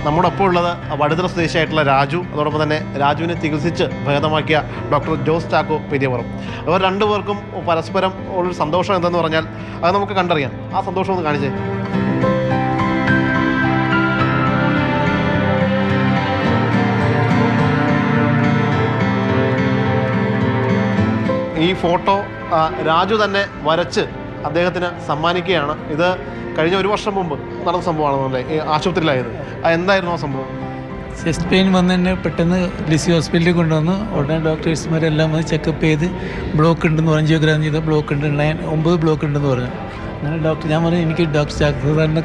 നമ്മോടൊപ്പം ഉള്ളത് വടുതല സ്വദേശിയായിട്ടുള്ള രാജു, അതോടൊപ്പം തന്നെ രാജുവിനെ ചികിത്സിച്ച് ഭേദമാക്കിയ ഡോക്ടർ ജോസ് ചാക്കോ പെരിയപുറം. അവർ രണ്ടുപേർക്കും പരസ്പരം ഉള്ളൊരു സന്തോഷം എന്തെന്ന് പറഞ്ഞാൽ അത് നമുക്ക് കണ്ടറിയാം. ആ സന്തോഷം ഒന്ന് കാണിച്ചേ. ഈ ഫോട്ടോ രാജു തന്നെ വരച്ച് അദ്ദേഹത്തിന് സമ്മാനിക്കുകയാണ്. ഇത് കഴിഞ്ഞ 1 വർഷം മുമ്പ് നടന്ന സംഭവമാണെന്നല്ലേ ഈ ആശുപത്രിയിലായത്? എന്തായിരുന്നു ആ സംഭവം? ചെസ്റ്റ് പെയിൻ വന്ന് തന്നെ പെട്ടെന്ന് ലിസി ഹോസ്പിറ്റലിൽ കൊണ്ടുവന്നു. ഉടനെ ഡോക്ടേഴ്സ്മാരെല്ലാം വന്ന് ചെക്കപ്പ് ചെയ്ത് ബ്ലോക്ക് ഉണ്ടെന്ന് പറഞ്ഞു. ജിയോഗ്രാം ചെയ്ത ബ്ലോക്ക് ഉണ്ട്, 9 ബ്ലോക്ക് ഉണ്ടെന്ന് പറഞ്ഞു. അങ്ങനെ ഞാൻ പറഞ്ഞു എനിക്ക് ഡോക്ടർ ചാക്കോ സാറിനെ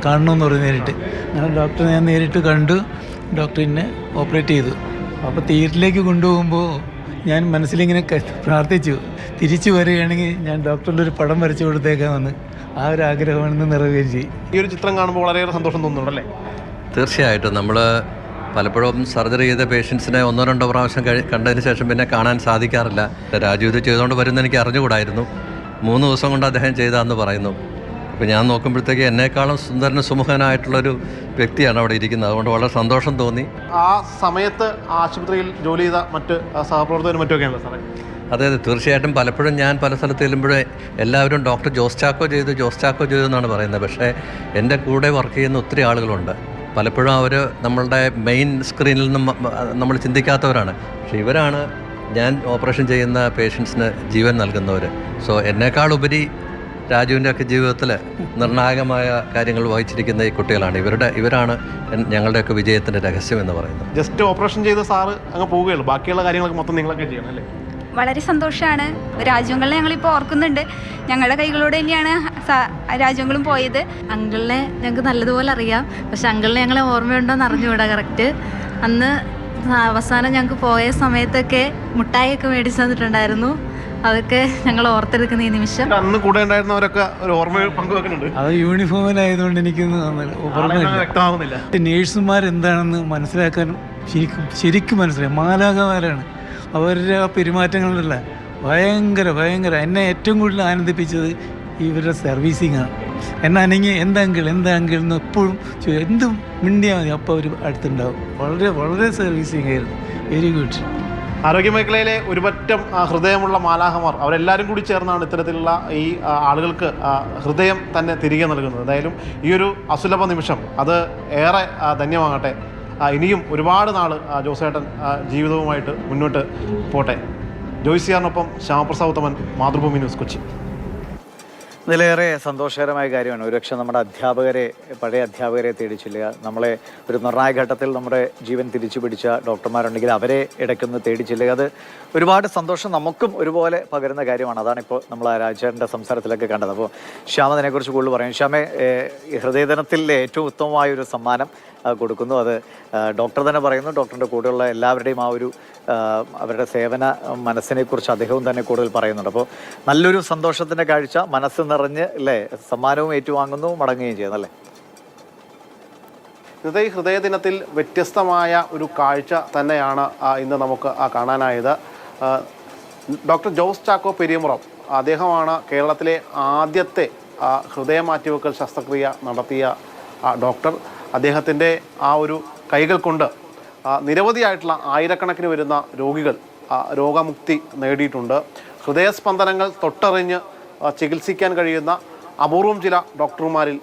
കാണണമെന്ന് പറഞ്ഞു നേരിട്ട്. അങ്ങനെ ഡോക്ടറെ ഞാൻ നേരിട്ട് കണ്ടു. ഡോക്ടറിനെ ഓപ്പറേറ്റ് ചെയ്തു. അപ്പോൾ തിയേറ്ററിലേക്ക് കൊണ്ടുപോകുമ്പോൾ ഞാൻ മനസ്സിലിങ്ങനെ പ്രാർത്ഥിച്ചു, തിരിച്ചു വരികയാണെങ്കിൽ ഞാൻ ഡോക്ടറിൻ്റെ ഒരു പടം വരച്ചു കൊടുത്തേക്കാമെന്ന്. ആ ഒരു ആഗ്രഹമാണെന്ന് നിറവേറ്റി. ഈ ഒരു ചിത്രം കാണുമ്പോൾ വളരെയേറെ സന്തോഷം തോന്നുന്നുണ്ടല്ലേ? തീർച്ചയായിട്ടും. നമ്മൾ പലപ്പോഴും സർജറി ചെയ്ത പേഷ്യൻസിനെ 1-2 പ്രാവശ്യം കണ്ടതിന് ശേഷം പിന്നെ കാണാൻ സാധിക്കാറില്ല. രാജു ഇത് ചെയ്തുകൊണ്ട് വരുന്ന എനിക്ക് അറിഞ്ഞുകൂടായിരുന്നു. 3 ദിവസം കൊണ്ട് അദ്ദേഹം ചെയ്തതെന്ന് പറയുന്നു. അപ്പോൾ ഞാൻ നോക്കുമ്പോഴത്തേക്ക് എന്നേക്കാളും സുന്ദരനും സുമുഖനായിട്ടുള്ളൊരു വ്യക്തിയാണ് അവിടെ ഇരിക്കുന്നത്. അതുകൊണ്ട് വളരെ സന്തോഷം തോന്നി. ആ സമയത്ത് ആശുപത്രിയിൽ ജോലി ചെയ്ത മറ്റ് സഹപ്രവർത്തകരും മറ്റുമൊക്കെയാണല്ലോ സാറേ? അതെ, തീർച്ചയായിട്ടും. പലപ്പോഴും ഞാൻ പല സ്ഥലത്ത് ചെല്ലുമ്പോഴേ എല്ലാവരും ഡോക്ടർ ജോസ് ചാക്കോ ചെയ്തു എന്നാണ് പറയുന്നത്. പക്ഷേ എൻ്റെ കൂടെ വർക്ക് ചെയ്യുന്ന ഒത്തിരി ആളുകളുണ്ട്. പലപ്പോഴും അവർ നമ്മളുടെ മെയിൻ സ്ക്രീനിൽ നിന്നും നമ്മൾ ചിന്തിക്കാത്തവരാണ്. പക്ഷേ ഇവരാണ് ഞാൻ ഓപ്പറേഷൻ ചെയ്യുന്ന പേഷ്യൻസിന് ജീവൻ നൽകുന്നവർ. സോ എന്നേക്കാളുപരി രാജുവിൻ്റെ ഒക്കെ ജീവിതത്തിൽ നിർണായകമായ കാര്യങ്ങൾ വഹിച്ചിരിക്കുന്ന ഈ കുട്ടികളാണ്. ഇവരാണ് ഞങ്ങളുടെയൊക്കെ വിജയത്തിൻ്റെ രഹസ്യം എന്ന് പറയുന്നത്. ജസ്റ്റ് ഓപ്പറേഷൻ ചെയ്ത സാറ് അങ്ങ് പോവുകയുള്ളൂ, ബാക്കിയുള്ള കാര്യങ്ങളൊക്കെ മൊത്തം നിങ്ങളൊക്കെ ചെയ്യണം അല്ലേ? വളരെ സന്തോഷമാണ്. രാജ്യങ്ങളെ ഞങ്ങളിപ്പോൾ ഓർക്കുന്നുണ്ട്. ഞങ്ങളുടെ കൈകളോട് തന്നെയാണ് രാജ്യങ്ങളും പോയത്. അങ്കിളിനെ ഞങ്ങൾക്ക് നല്ലതുപോലെ അറിയാം. പക്ഷെ അങ്കിളിനെ ഞങ്ങളെ ഓർമ്മയുണ്ടോയെന്ന് അറിഞ്ഞുകൂടാ കറക്റ്റ്. അന്ന് അവസാനം ഞങ്ങൾക്ക് പോയ സമയത്തൊക്കെ മുട്ടായിയൊക്കെ മേടിച്ചു തന്നിട്ടുണ്ടായിരുന്നു. അതൊക്കെ ഞങ്ങൾ ഓർത്തെടുക്കുന്ന ഈ നിമിഷം. അന്ന് കൂടെ ഉണ്ടായിരുന്നവരൊക്കെ ഒരു ഓർമ്മ പങ്കുവെക്കുന്നുണ്ട്. അത് യൂണിഫോമിലായതുകൊണ്ട് എനിക്കൊന്നും വ്യക്തമാകുന്നില്ല. നേഴ്സുമാരെന്താണെന്ന് മനസ്സിലാക്കാനും ശരിക്കും മനസ്സിലായി. മാലാഖമാരാണ് അവരുടെ ആ പെരുമാറ്റങ്ങളിലുള്ള ഭയങ്കര എന്നെ ഏറ്റവും കൂടുതൽ ആനന്ദിപ്പിച്ചത് ഇവരുടെ സർവീസിങ്ങാണ്. എന്നെ അനങ്ങി എന്താങ്കിൾ എന്ന് എപ്പോഴും എന്തും മിണ്ടിയാൽ മതി, അപ്പോൾ അവർ അടുത്തുണ്ടാവും. വളരെ സർവീസിങ് ആയിരുന്നു. Very good. ആരോഗ്യമേഖലയിലെ ഒരുപറ്റം ഹൃദയമുള്ള മാലാഹമാർ അവരെല്ലാവരും കൂടി ചേർന്നാണ് ഇത്തരത്തിലുള്ള ഈ ആളുകൾക്ക് ഹൃദയം തന്നെ തിരികെ നൽകുന്നത്. എന്തായാലും ഈ ഒരു അസുലഭ നിമിഷം അത് ഏറെ ധന്യമാകട്ടെ. ഇനിയും ഒരുപാട് നാൾ ജോസേട്ടൻ ജീവിതവുമായിട്ട് മുന്നോട്ട് പോട്ടെ. ജോയ്സിയാറിനൊപ്പം ശ്യാമപ്രസാദ് ഉത്തമൻ, മാതൃഭൂമി ന്യൂസ്, കൊച്ചി. ഇതിലേറെ സന്തോഷകരമായ കാര്യമാണ്. ഒരുപക്ഷെ നമ്മുടെ പഴയ അധ്യാപകരെ തേടി ചെല്ലുക, നമ്മളെ ഒരു നിർണായക ഘട്ടത്തിൽ നമ്മുടെ ജീവൻ തിരിച്ചു പിടിച്ച ഡോക്ടർമാരുണ്ടെങ്കിൽ അവരെ ഇടയ്ക്കൊന്ന് തേടി ചെല്ലുക. അത് ഒരുപാട് സന്തോഷം നമുക്കും ഒരുപോലെ പകരുന്ന കാര്യമാണ്. അതാണിപ്പോൾ നമ്മൾ ആ രാജേട്ടൻ്റെ സംസാരത്തിലൊക്കെ കണ്ടത്. അപ്പോൾ ശ്യാമ അതിനെക്കുറിച്ച് കൂടുതൽ പറയും. ശ്യാമെ, ഹൃദയദിനത്തിലെ ഏറ്റവും ഉത്തമമായ ഒരു സമ്മാനം കൊടുക്കുന്നു. അത് ഡോക്ടർ തന്നെ പറയുന്നു. ഡോക്ടറിൻ്റെ കൂടെയുള്ള എല്ലാവരുടെയും ആ ഒരു അവരുടെ സേവന മനസ്സിനെക്കുറിച്ച് അദ്ദേഹവും തന്നെ കൂടുതൽ പറയുന്നുണ്ട്. അപ്പോൾ നല്ലൊരു സന്തോഷത്തിൻ്റെ കാഴ്ച, മനസ്സ് നിറഞ്ഞ് അല്ലേ, സമ്മാനവും ഏറ്റുവാങ്ങുന്നു, മടങ്ങുകയും ചെയ്യുന്നല്ലേ? ഈ ഹൃദയദിനത്തിൽ വ്യത്യസ്തമായ ഒരു കാഴ്ച തന്നെയാണ് ഇന്ന് നമുക്ക് കാണാനായത്. ഡോക്ടർ ജോസ് ചാക്കോ പെരിയപുറം അദ്ദേഹമാണ് കേരളത്തിലെ ആദ്യത്തെ ഹൃദയ മാറ്റിവെക്കൽ ശസ്ത്രക്രിയ നടത്തിയ ഡോക്ടർ. അദ്ദേഹത്തിൻ്റെ ആ ഒരു കൈകൾ കൊണ്ട് നിരവധിയായിട്ടുള്ള ആയിരക്കണക്കിന് വരുന്ന രോഗികൾ രോഗമുക്തി നേടിയിട്ടുണ്ട്. ഹൃദയസ്പന്ദനങ്ങൾ തൊട്ടറിഞ്ഞ് ചികിത്സിക്കാൻ കഴിയുന്ന അപൂർവം ചില ഡോക്ടർമാരിൽ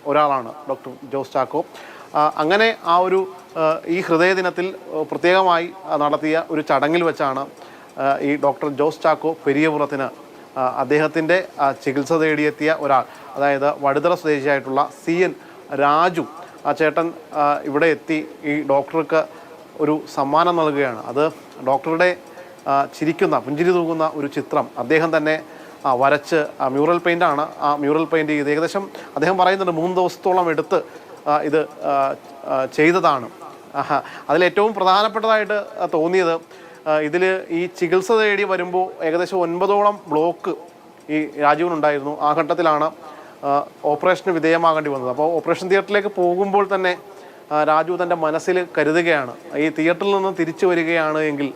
ഒരാളാണ് ഡോക്ടർ ജോസ് ചാക്കോ. അങ്ങനെ ഈ ഹൃദയദിനത്തിൽ പ്രത്യേകമായി നടത്തിയ ഒരു ചടങ്ങിൽ വെച്ചാണ് ഈ ഡോക്ടർ ജോസ് ചാക്കോ പെരിയപുറത്തിന് അദ്ദേഹത്തിൻ്റെ ചികിത്സ തേടിയെത്തിയ ഒരാൾ, അതായത് വടുതല സ്വദേശിയായിട്ടുള്ള CN രാജു, ആ ചേട്ടൻ ഇവിടെ എത്തി ഈ ഡോക്ടർക്ക് ഒരു സമ്മാനം നൽകുകയാണ്. അത് ഡോക്ടറുടെ ചിരിക്കുന്ന, പുഞ്ചിരി തൂകുന്ന ഒരു ചിത്രം അദ്ദേഹം തന്നെ വരച്ച്, മ്യൂറൽ പെയിൻ്റാണ്. ആ മ്യൂറൽ പെയിൻറ്റ് ചെയ്ത് ഏകദേശം അദ്ദേഹം പറയുന്നുണ്ട് 3 ദിവസത്തോളം എടുത്ത് ഇത് ചെയ്തതാണ്. അതിലേറ്റവും പ്രധാനപ്പെട്ടതായിട്ട് തോന്നിയത് ഇതിൽ ഈ ചികിത്സ തേടി വരുമ്പോൾ ഏകദേശം 9ഓളം ബ്ലോക്ക് ഈ രാജുവിനുണ്ടായിരുന്നു. ആ ഘട്ടത്തിലാണ് ഓപ്പറേഷന് വിധേയമാകേണ്ടി വന്നത്. അപ്പോൾ ഓപ്പറേഷൻ തിയേറ്ററിലേക്ക് പോകുമ്പോൾ തന്നെ രാജു തൻ്റെ മനസ്സിൽ കരുതുകയാണ്, ഈ തിയേറ്ററിൽ നിന്ന് തിരിച്ചു വരികയാണ് എങ്കിൽ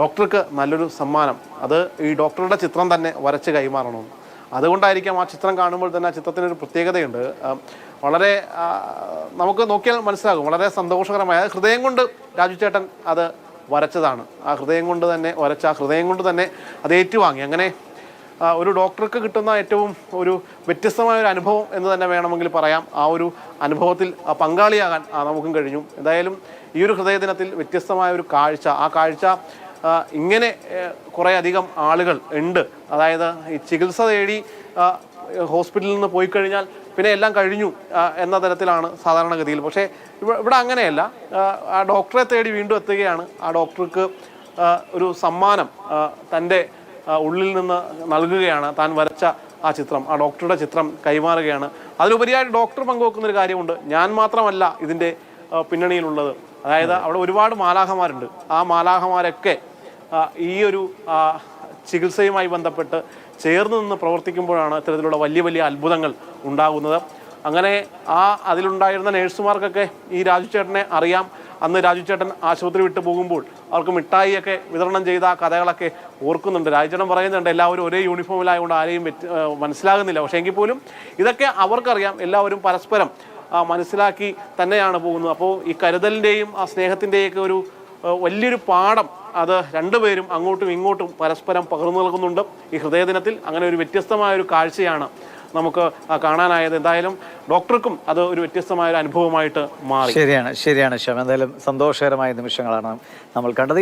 ഡോക്ടർക്ക് നല്ലൊരു സമ്മാനം, അത് ഈ ഡോക്ടറുടെ ചിത്രം തന്നെ വരച്ച് കൈമാറണം. അതുകൊണ്ടായിരിക്കാം ആ ചിത്രം കാണുമ്പോൾ തന്നെ ആ ചിത്രത്തിനൊരു പ്രത്യേകതയുണ്ട്. വളരെ നമുക്ക് നോക്കിയാൽ മനസ്സിലാകും, വളരെ സന്തോഷകരമായ ഹൃദയം കൊണ്ട് രാജു ചേട്ടൻ അത് വരച്ചതാണ്. ആ ഹൃദയം കൊണ്ട് തന്നെ വരച്ച, ആ ഹൃദയം കൊണ്ട് തന്നെ അത് ഏറ്റുവാങ്ങി. അങ്ങനെ ഒരു ഡോക്ടർക്ക് കിട്ടുന്ന ഏറ്റവും ഒരു വ്യത്യസ്തമായ ഒരു അനുഭവം എന്ന് തന്നെ വേണമെങ്കിൽ പറയാം. ആ ഒരു അനുഭവത്തിൽ പങ്കാളിയാകാൻ നമുക്കും കഴിഞ്ഞു. എന്തായാലും ഈ ഒരു ഹൃദയദിനത്തിൽ വ്യത്യസ്തമായ ഒരു കാഴ്ച, ആ കാഴ്ച ഇങ്ങനെ കുറേ അധികം ആളുകൾ ഉണ്ട്. അതായത് ഈ ചികിത്സ തേടി ഹോസ്പിറ്റലിൽ നിന്ന് പോയി കഴിഞ്ഞാൽ പിന്നെ എല്ലാം കഴിഞ്ഞു എന്ന തരത്തിലാണ് സാധാരണഗതിയിൽ. പക്ഷേ ഇവിടെ അങ്ങനെയല്ല. ആ ഡോക്ടറെ തേടി വീണ്ടും എത്തുകയാണ്. ആ ഡോക്ടർക്ക് ഒരു സമ്മാനം തൻ്റെ ഉള്ളിൽ നിന്ന് നൽകുകയാണ്. താൻ വരച്ച ആ ചിത്രം, ആ ഡോക്ടറുടെ ചിത്രം കൈമാറുകയാണ്. അതിലുപരിയായിട്ട് ഡോക്ടർ പങ്കുവെക്കുന്നൊരു കാര്യമുണ്ട്. ഞാൻ മാത്രമല്ല ഇതിൻ്റെ പിന്നണിയിലുള്ളത്. അതായത് അവിടെ ഒരുപാട് മാലാഖമാരുണ്ട്. ആ മാലാഖമാരൊക്കെ ഈ ഒരു ചികിത്സയുമായി ബന്ധപ്പെട്ട് ചേർന്ന് നിന്ന് പ്രവർത്തിക്കുമ്പോഴാണ് ഇത്തരത്തിലുള്ള വലിയ വലിയ അത്ഭുതങ്ങൾ ഉണ്ടാകുന്നത്. അങ്ങനെ അതിലുണ്ടായിരുന്ന നേഴ്സുമാർക്കൊക്കെ ഈ രാജു ചേട്ടനെ അറിയാം. അന്ന് രാജു ചേട്ടൻ ആശുപത്രി വിട്ടു പോകുമ്പോൾ അവർക്ക് മിഠായിയൊക്കെ വിതരണം ചെയ്ത ആ കഥകളൊക്കെ ഓർക്കുന്നുണ്ട്. രാജു ചേട്ടൻ പറയുന്നുണ്ട് എല്ലാവരും ഒരേ യൂണിഫോമിലായതുകൊണ്ട് ആരെയും മനസ്സിലാകുന്നില്ല. പക്ഷേ എങ്കിൽ പോലും ഇതൊക്കെ അവർക്കറിയാം. എല്ലാവരും പരസ്പരം മനസ്സിലാക്കി തന്നെയാണ് പോകുന്നത്. അപ്പോൾ ഈ കരുതലിൻ്റെയും ആ സ്നേഹത്തിൻ്റെയൊക്കെ ഒരു വലിയൊരു പാഠം അത് രണ്ടുപേരും അങ്ങോട്ടും ഇങ്ങോട്ടും പരസ്പരം പകർന്നു നൽകുന്നുണ്ട് ഈ ഹൃദയദിനത്തിൽ. അങ്ങനെ ഒരു വ്യത്യസ്തമായ ഒരു കാഴ്ചയാണ് നമുക്ക് കാണാനായത്. എന്തായാലും ഡോക്ടർക്കും അത് ഒരു വ്യത്യസ്തമായ ഒരു അനുഭവമായിട്ട് മാറി. ശരിയാണ് ശ്യാം. എന്തായാലും സന്തോഷകരമായ നിമിഷങ്ങളാണ് നമ്മൾ കണ്ടത്.